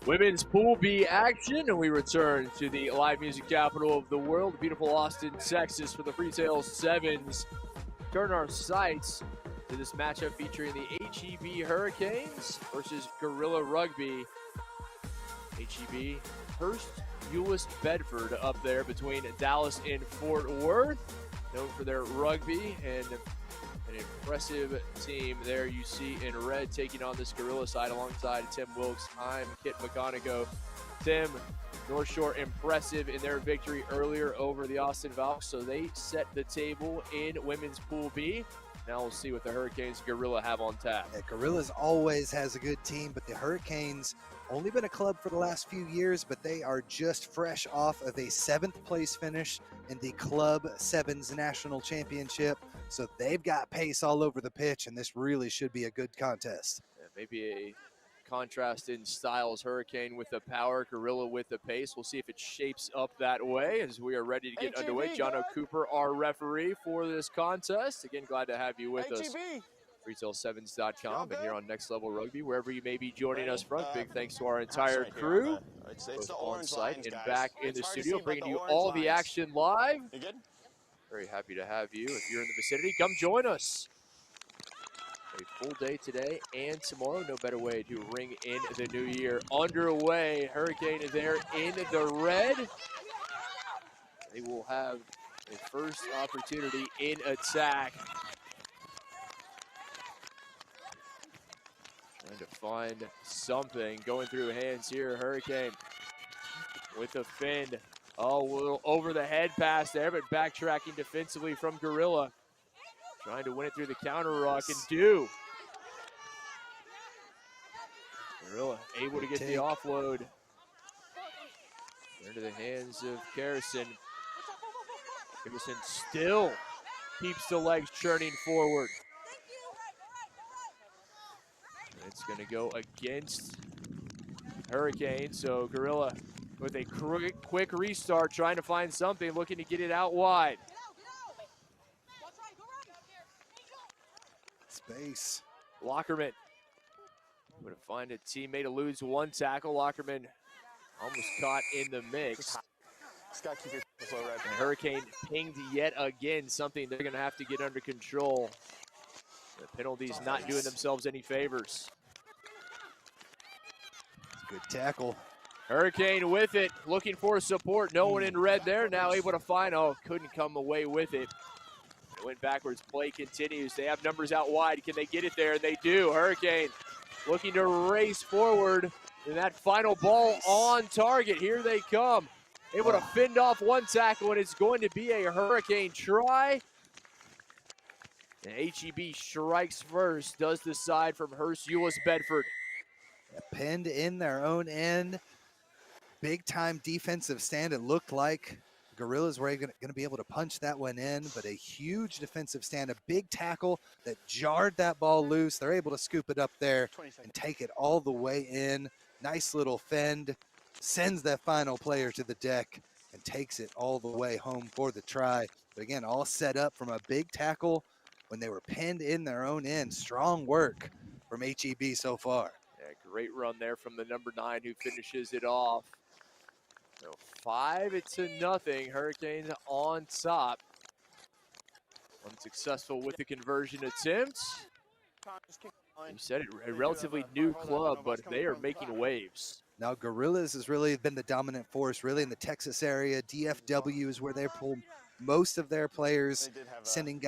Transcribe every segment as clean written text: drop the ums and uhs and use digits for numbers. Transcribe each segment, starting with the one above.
Women's Pool B action, and we return to the live music capital of the world, beautiful Austin, Texas, for the Freetail Sevens. Turn our sights to this matchup featuring the HEB Hurricanes versus Gorilla Rugby. HEB, Hurst, Euless, Bedford up there between Dallas and Fort Worth, known for their rugby, and an impressive team there you see in red taking on this Gorilla side alongside Tim Wilkes. I'm Kit McGonigo. Tim, North Shore impressive in their victory earlier over the Austin Valks, so they set the table in Women's Pool B. Now we'll see what the Hurricanes and Gorilla have on tap. Yeah, Gorilla's always has a good team, but the Hurricanes only been a club for the last few years, but they are just fresh off of a 7th place finish in the Club Sevens National Championship. So they've got pace all over the pitch, and this really should be a good contest. Yeah, maybe a contrast in styles, Hurricane with the power, Gorilla with the pace. We'll see if it shapes up that way as we are ready to get underway. John O'Cooper, our referee for this contest. Again, glad to have you with us. Freetail7s.com and here on Next Level Rugby, wherever you may be joining us from. Big thanks to our entire crew, both on site and back in the studio, bringing you all the action live. Very happy to have you. If you're in the vicinity, come join us. A full day today and tomorrow. No better way to ring in the new year. Underway. Hurricane is there in the red. They will have a first opportunity in attack. Trying to find something. Going through hands here. Hurricane with a fin. Oh, a little over the head pass there, but backtracking defensively from Gorilla. Trying to win it through the counter ruck and do. Gorilla able to get the offload. Into the hands of Carrison. Carrison still keeps the legs churning forward. It's going to go against Hurricane, so Gorilla with a quick restart, trying to find something, looking to get it out wide. Space. Lockerman going to find a teammate, eludes one tackle. Lockerman almost caught in the mix. And Hurricane pinged yet again, something they're going to have to get under control. The penalties not doing themselves any favors. Good tackle. Hurricane with it, looking for support. No one in red there, now able to find, couldn't come away with it. It went backwards, play continues. They have numbers out wide. Can they get it there? They do. Hurricane looking to race forward. And that final ball on target. Here they come. Able to fend off one tackle, and it's going to be a Hurricane try. And HEB strikes first, does the side from Hurst, Euless, Bedford. Pinned in their own end. Big time defensive stand. It looked like Gorillas were going to be able to punch that one in, but a huge defensive stand, a big tackle that jarred that ball loose. They're able to scoop it up there and take it all the way in. Nice little fend, sends that final player to the deck and takes it all the way home for the try. But again, all set up from a big tackle when they were pinned in their own end. Strong work from HEB so far. Yeah, great run there from the number 9 who finishes it off. So 5-0, Hurricanes on top. Unsuccessful with the conversion attempts. You said it, a relatively new club, but they are making waves. Now Gorillas has really been the dominant force, really in the Texas area. DFW is where they pull most of their players, sending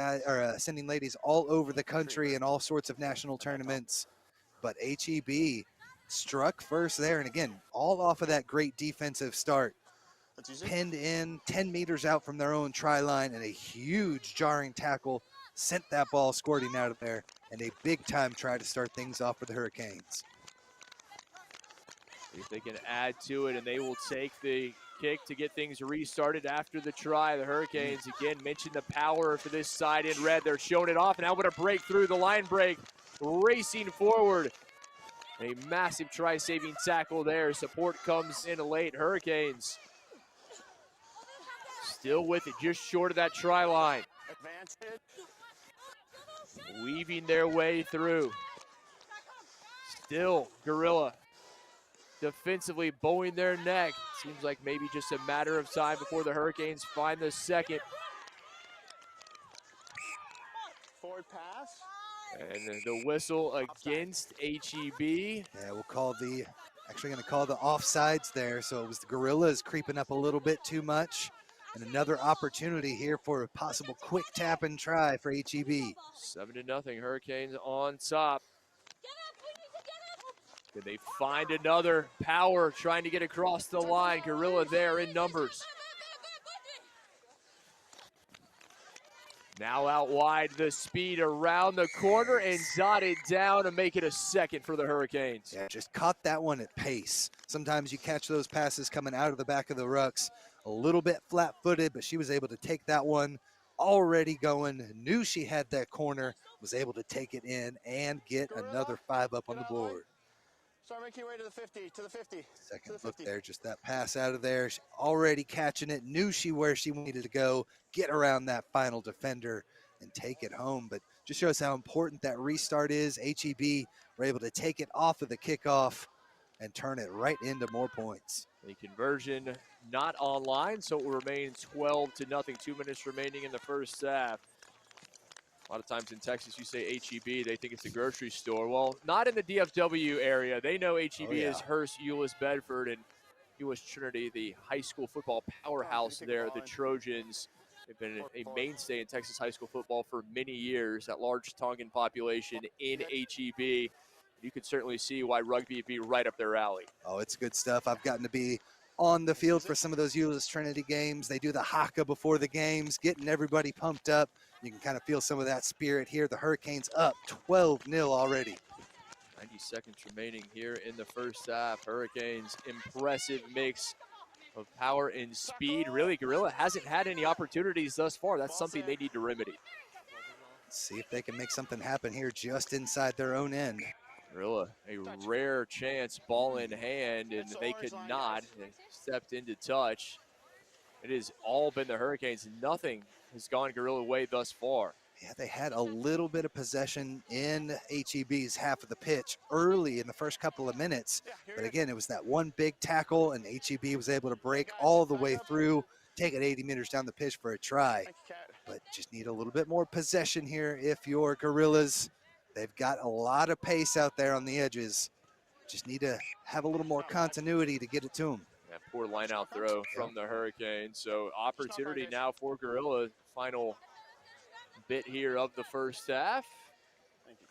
ladies all over the country in all sorts of national tournaments. But HEB struck first there, and again, all off of that great defensive start. Pinned in 10 meters out from their own try line, and a huge jarring tackle sent that ball squirting out of there, and a big-time try to start things off for the Hurricanes. See if they can add to it, and they will take the kick to get things restarted after the try. The Hurricanes, again, mentioned the power for this side in red. They're showing it off, and now able to break through the line break, racing forward. A massive try-saving tackle there. Support comes in late. Hurricanes still with it, just short of that try line. Weaving their way through. Still, Gorilla defensively bowing their neck. Seems like maybe just a matter of time before the Hurricanes find the second. Forward pass. And the whistle against HEB. Yeah, we'll call the, actually going to call the offsides there. So it was the Gorillas creeping up a little bit too much. And another opportunity here for a possible quick tap and try for HEB. 7-0, Hurricanes on top. Can they find another power trying to get across the line? Gorilla there in numbers. Now out wide, the speed around the corner and dotted down to make it a second for the Hurricanes. Yeah, just caught that one at pace. Sometimes you catch those passes coming out of the back of the rucks a little bit flat-footed, but she was able to take that one already going, knew she had that corner, was able to take it in and get another 5 up on the board. Start making your way to the 50, to the 50. Second look there, just that pass out of there. She already catching it, knew where she needed to go, get around that final defender and take it home. But just shows how important that restart is. HEB were able to take it off of the kickoff and turn it right into more points. The conversion not online, so it will remain 12-0, 2 minutes remaining in the first half. A lot of times in Texas, you say HEB, they think it's a grocery store. Well, not in the DFW area. They know HEB is Hearst, Euless, Bedford, and Euless Trinity, the high school football powerhouse there. The Trojans have been a mainstay in Texas high school football for many years. That large Tongan population in HEB. You could certainly see why rugby would be right up their alley. Oh, it's good stuff. I've gotten to be on the field for some of those Euless Trinity games. They do the haka before the games, getting everybody pumped up. You can kind of feel some of that spirit here. The Hurricanes up 12-0 already. 90 seconds remaining here in the first half. Hurricanes, impressive mix of power and speed. Really, Gorilla hasn't had any opportunities thus far. That's something they need to remedy. Let's see if they can make something happen here just inside their own end. Gorilla, a rare chance, ball in hand, and they could not. They stepped into touch. It has all been the Hurricanes. Nothing has gone Gorilla way thus far. Yeah, they had a little bit of possession in HEB's half of the pitch early in the first couple of minutes. But again, it was that one big tackle, and HEB was able to break all the way through, take it 80 meters down the pitch for a try. But just need a little bit more possession here if you're Gorillas. They've got a lot of pace out there on the edges. Just need to have a little more continuity to get it to them. That poor line-out throw from the Hurricanes. So opportunity now for Gorilla. Final bit here of the first half.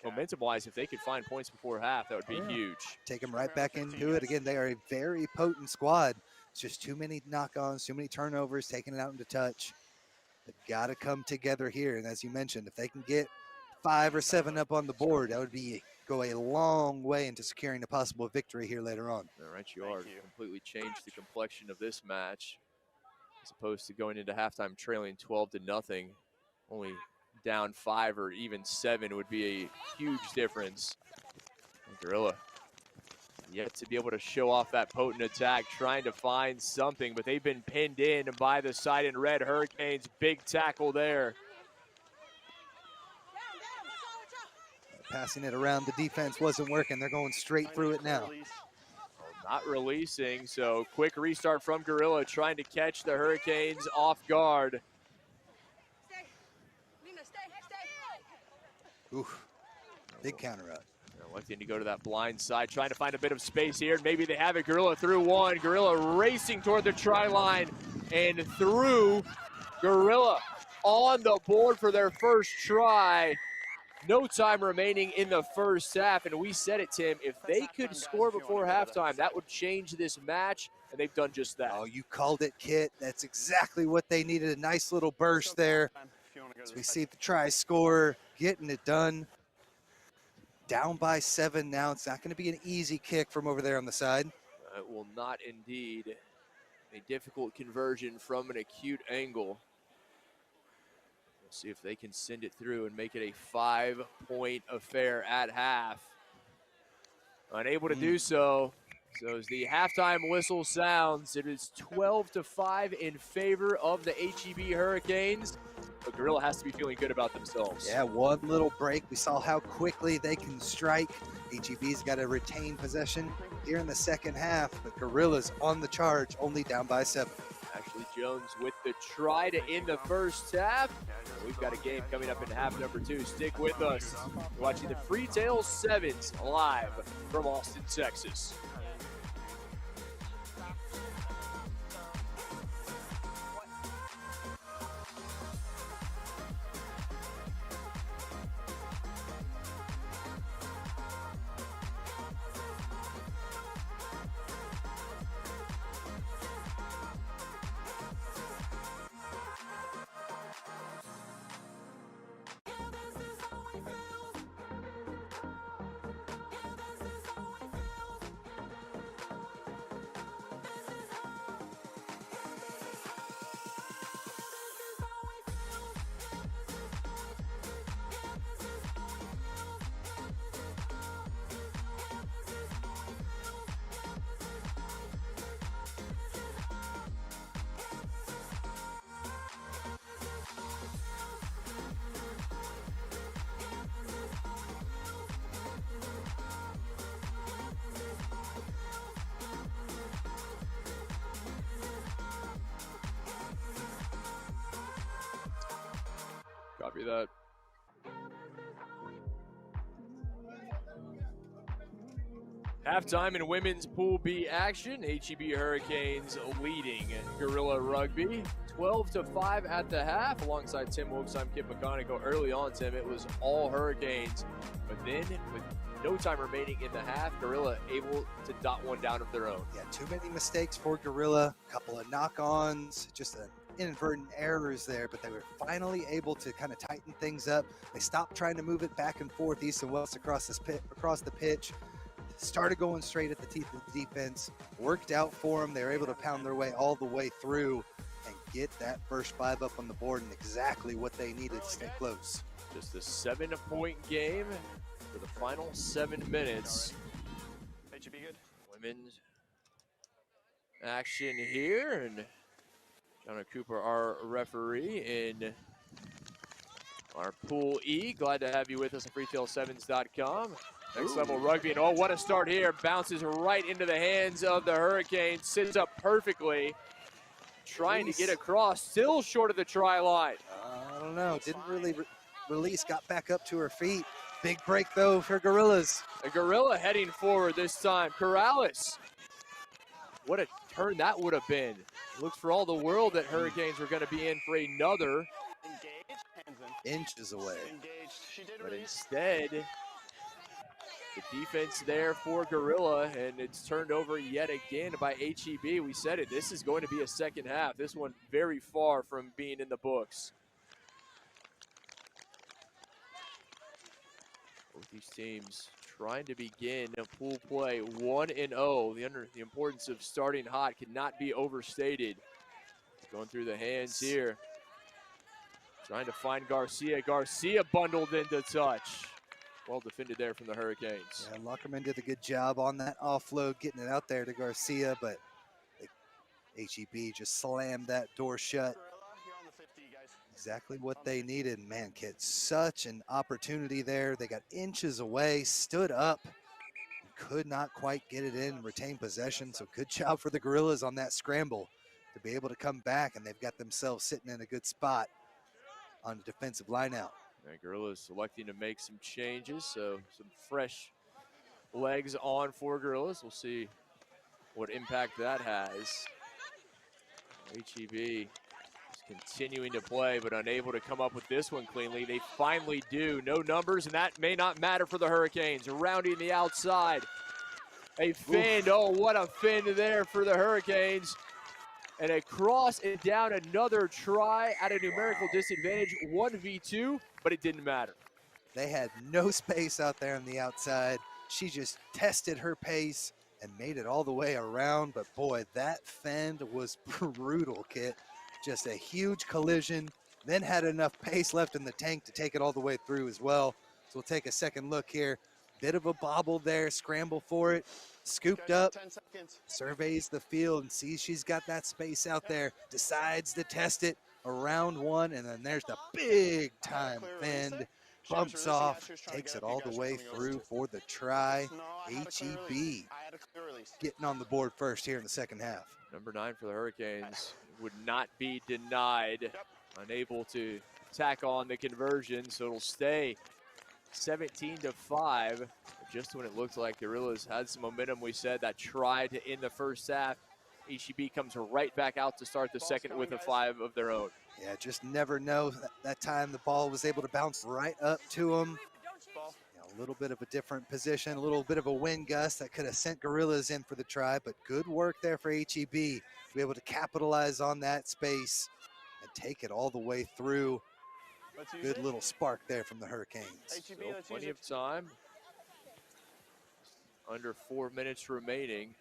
Momentum-wise, if they could find points before half, that would be huge. Take them right back into it. Again, they are a very potent squad. It's just too many knock-ons, too many turnovers, taking it out into touch. They've got to come together here. And as you mentioned, if they can get 5 or 7 up on the board, that would go a long way into securing a possible victory here later on. All right, you are. Completely changed the complexion of this match. As opposed to going into halftime trailing 12-0, only down 5 or even 7 would be a huge difference. And Gorilla yet to be able to show off that potent attack, trying to find something, but they've been pinned in by the side in red. Hurricanes, big tackle there. Passing it around, the defense wasn't working. They're going straight through it now. Not releasing, so quick restart from Gorilla, trying to catch the Hurricanes off guard. Oof, big counter up. Electing to go to that blind side, trying to find a bit of space here. Maybe they have it. Gorilla through one. Gorilla racing toward the try line and through. Gorilla on the board for their first try. No time remaining in the first half, and we said it, Tim, if they could score before halftime, that would change this match, and they've done just that. Oh, you called it, Kit. That's exactly what they needed, a nice little burst there. As we see the try scorer getting it done. Down by 7 now. It's not going to be an easy kick from over there on the side. It will not indeed. A difficult conversion from an acute angle. See if they can send it through and make it a 5-point affair at half. Unable to do so. So as the halftime whistle sounds, it is 12-5 in favor of the HEB Hurricanes. but Gorilla has to be feeling good about themselves. Yeah, one little break. We saw how quickly they can strike. HEB's got to retain possession here in the second half, but Gorilla's on the charge, only down by 7. Ashley Jones with the try to end the first half. We've got a game coming up in half number 2. Stick with us. You're watching the Freetail Sevens live from Austin, Texas. Copy that. Halftime in women's Pool B action. HEB Hurricanes leading Gorilla Rugby 12-5 at the half. Alongside Tim Woksheim, Kip McConico. Early on, Tim, it was all Hurricanes. But then, with no time remaining in the half, Gorilla able to dot one down of their own. Yeah, too many mistakes for Gorilla. A couple of knock-ons, just inadvertent errors there, but they were finally able to kind of tighten things up. They stopped trying to move it back and forth east and west across the pitch. Started going straight at the teeth of the defense. Worked out for them. They were able to pound their way all the way through and get that first 5 up on the board, and exactly what they needed to stay close. Just a 7-point game for the final 7 minutes. HEB good. Women's action here, and John Cooper, our referee in our Pool E. Glad to have you with us at freetail7s.com. Next level rugby, and oh, what a start here. Bounces right into the hands of the Hurricanes, sits up perfectly. Trying to get across, still short of the try line. I don't know, didn't really release, got back up to her feet. Big break though for Gorillas. A Gorilla heading forward this time. Corrales. What a turn that would have been. Looks for all the world that Hurricanes were going to be in for another. Engaged, hands in. Inches away. Engaged. She did But release. instead, the defense there for Gorilla, and it's turned over yet again by HEB. We said it, this is going to be a second half. This one very far from being in the books. Both these teams trying to begin pool play 1-0. The importance of starting hot cannot be overstated. Going through the hands here. Trying to find Garcia. Garcia bundled into touch. Well defended there from the Hurricanes. Yeah, Lockerman did a good job on that offload, getting it out there to Garcia, but HEB just slammed that door shut. Gorilla, you're on the 50, guys. Exactly what they needed. Man, Kit, such an opportunity there. They got inches away, stood up, could not quite get it in, retain possession. So good job for the Gorillas on that scramble to be able to come back, and they've got themselves sitting in a good spot on the defensive line out. Gorillas selecting to make some changes, so some fresh legs on for Gorillas. We'll see what impact that has. HEB is continuing to play, but unable to come up with this one cleanly. They finally do. No numbers, and that may not matter for the Hurricanes. Rounding the outside. A fend. Oh, what a fend there for the Hurricanes. And a cross and down, another try at a numerical disadvantage, 1v2, but it didn't matter. They had no space out there on the outside. She just tested her pace and made it all the way around. But boy, that fend was brutal, Kit. Just a huge collision, then had enough pace left in the tank to take it all the way through as well. So we'll take a second look here. Bit of a bobble there, scramble for it, scooped up, 10 seconds. surveys the field and sees she's got that space out there, decides to test it, around one, and then there's the big time bend. Bumps off, takes it all the way through for the try. HEB getting on the board first here in the second half. Number 9 for the Hurricanes would not be denied. Unable to tack on the conversion, so it'll stay 17-5. Just when it looked like Gorillas had some momentum, we said that try to end the first half. HEB comes right back out to start the second with a 5 of their own. Yeah, just never know. That time the ball was able to bounce right up to him. A little bit of a different position, a little bit of a wind gust that could have sent Gorillas in for the try, but good work there for HEB to be able to capitalize on that space and take it all the way through. Good little spark there from the Hurricanes. Still plenty of time. Under 4 minutes remaining.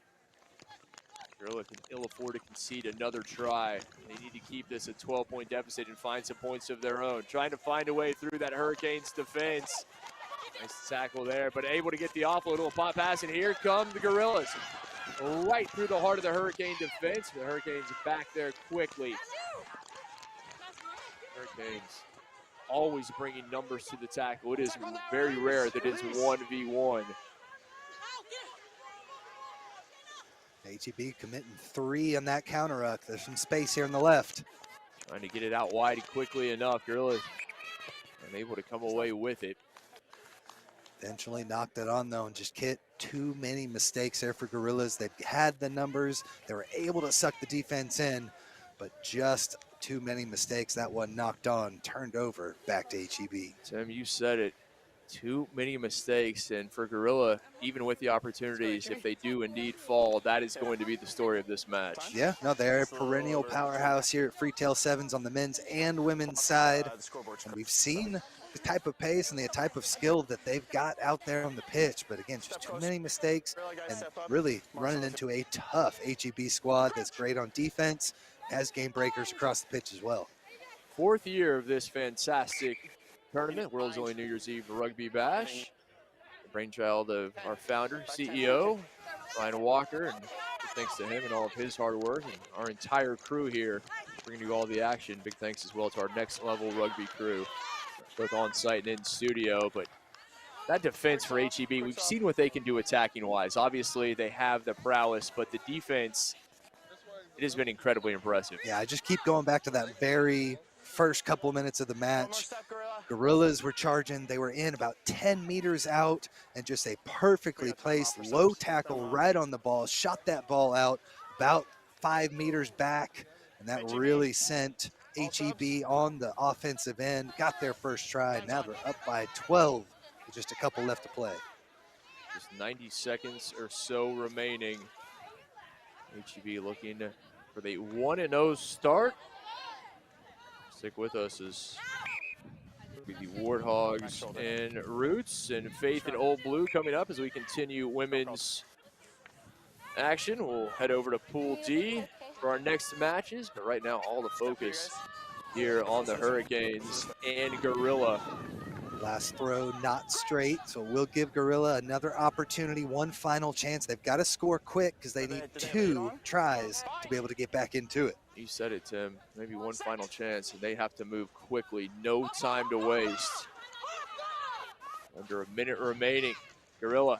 Gorilla can ill afford to concede another try. They need to keep this a 12-point deficit and find some points of their own. Trying to find a way through that Hurricanes defense. Nice tackle there, but able to get the offload. Little pop pass, and here come the Gorillas. Right through the heart of the Hurricane defense. The Hurricanes back there quickly. Hurricanes always bringing numbers to the tackle. It is very rare that it's 1v1. HEB committing 3 on that counter ruck. There's some space here on the left. Trying to get it out wide quickly enough. Gorillas unable to come away with it. Eventually knocked it on though and just hit too many mistakes there for Gorillas. They had the numbers. They were able to suck the defense in, but just too many mistakes. That one knocked on, turned over, back to HEB. Tim, you said it. Too many mistakes, and for Gorilla, even with the opportunities, if they do indeed fall, that is going to be the story of this match. Yeah, no, they're a perennial powerhouse here at Freetail Sevens on the men's and women's side. And we've seen the type of pace and the type of skill that they've got out there on the pitch. But again, just too many mistakes and really running into a tough HEB squad that's great on defense, has game breakers across the pitch as well. 4th year of this fantastic tournament, World's Only New Year's Eve Rugby Bash. The brainchild of our founder, CEO, Ryan Walker, and thanks to him and all of his hard work, and our entire crew here bringing you all the action. Big thanks as well to our Next Level Rugby crew, both on site and in studio. But that defense for HEB, we've seen what they can do attacking-wise. Obviously, they have the prowess, but the defense, it has been incredibly impressive. Yeah, I just keep going back to that very first couple minutes of the match. Gorillas were charging. They were in about 10 meters out, and just a perfectly placed low tackle right on the ball. Shot that ball out about 5 meters back, and that really sent HEB on the offensive end. Got their first try. Now they're up by 12 with just a couple left to play. Just 90 seconds or so remaining. HEB looking for the 1-0 start. Stick with us as the Warthogs and Roots and Faith in Old Blue coming up as we continue women's action. We'll head over to Pool D for our next matches, but right now all the focus here on the Hurricanes and Gorilla. Last throw not straight, so we'll give Gorilla another opportunity, one final chance. They've got to score quick because they need 2 tries to be able to get back into it. You said it, Tim. Maybe one final chance, and they have to move quickly. No time to waste. Under a minute remaining. Gorilla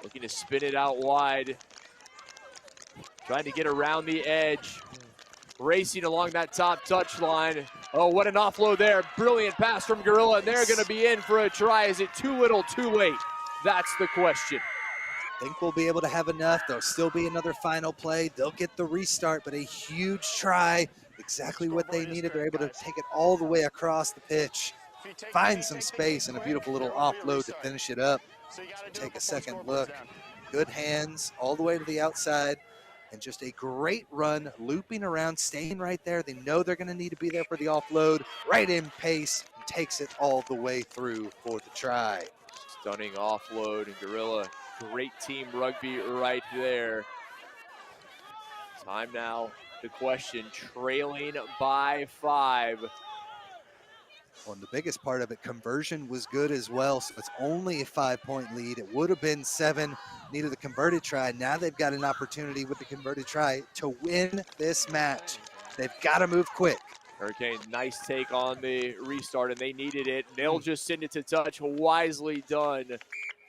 looking to spin it out wide. Trying to get around the edge. Racing along that top touchline. Oh, what an offload there. Brilliant pass from Gorilla, and they're going to be in for a try. Is it too little, too late? That's the question. Think we'll be able to have enough. There'll still be another final play. They'll get the restart, but a huge try. Exactly what they needed. They're able to take it all the way across the pitch. Find some space and a beautiful little offload to finish it up. Take a second look. Good hands all the way to the outside. And just a great run, looping around, staying right there. They know they're going to need to be there for the offload. Right in pace, and takes it all the way through for the try. Stunning offload, and Gorilla, great team rugby right there. Time now to question, trailing by 5. Well, and the biggest part of it, conversion was good as well, so it's only a 5-point lead. It would have been 7, needed the converted try. Now they've got an opportunity with the converted try to win this match. They've got to move quick. Hurricane, nice take on the restart, and they needed it. They'll just send it to touch. Wisely done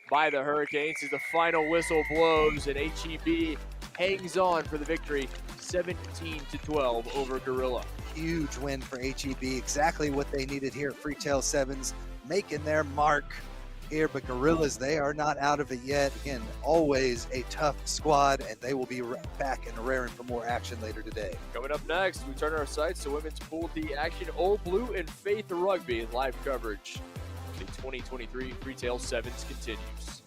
by the Hurricanes as the final whistle blows, and HEB hangs on for the victory, 17-12 over Gorilla. Huge win for HEB, exactly what they needed here at Freetail Sevens, making their mark here, but Gorillas, they are not out of it yet. Again, always a tough squad, and they will be back and raring for more action later today. Coming up next, we turn our sights to women's Pool D action. Old Blue and Faith Rugby live coverage. The 2023 Freetail Sevens continues.